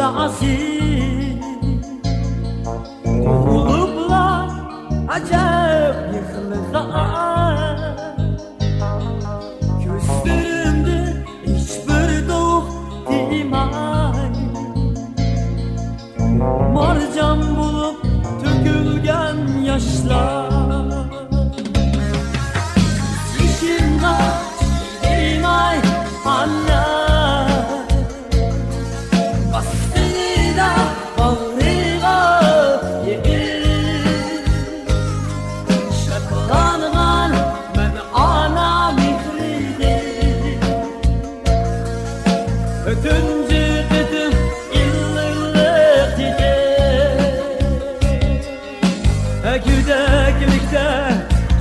razı Kulublar acayip yıkılgan Gözlerimde hiçbir doğuk değmay Marcan bulup tökülgen yaşlar Yaşımda değmay anne Bastığında bağrıma yedir Şaklanman ben ana mihridir Ötüncü dedim illilik dedim Güdeklikte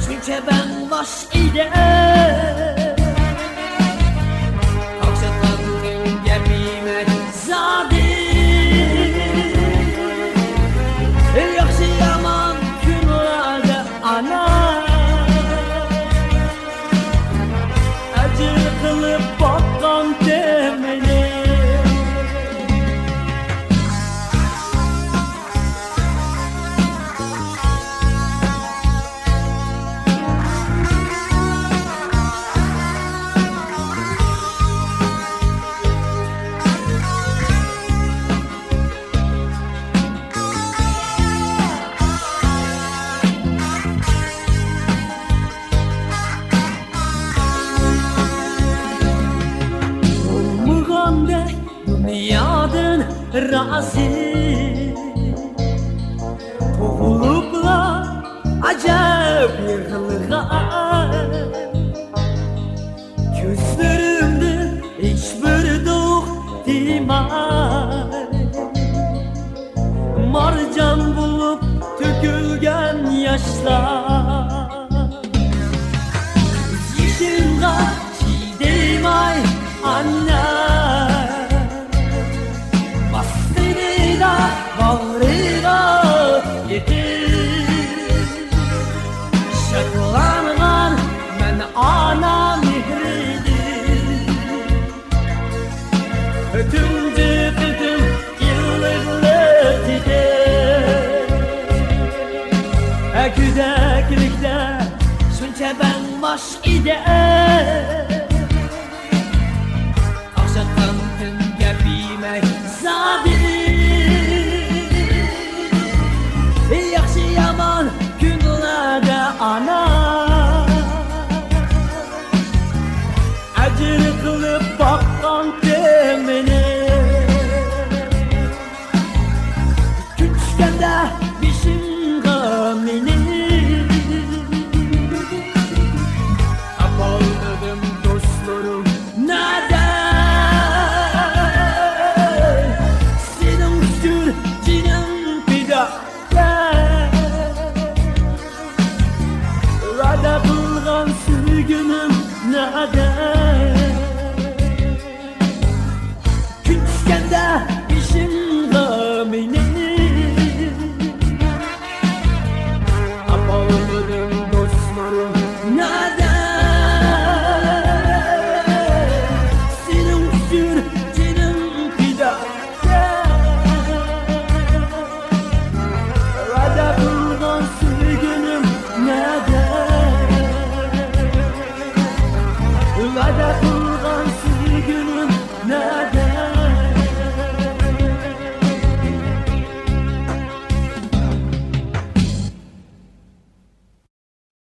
çünkü ben baş idem Dünyadan razı Toğulublar acayip yıkılgan Gözlerimde hiçbir doğuk değmay Marcan bulup tökülgen yaşlar Yaşımda değmay anne Bağrıma yedir Şaklanman ben ana mihridir Ötüncü dedim illilik dedim Güdeklikte şunca ben baş idem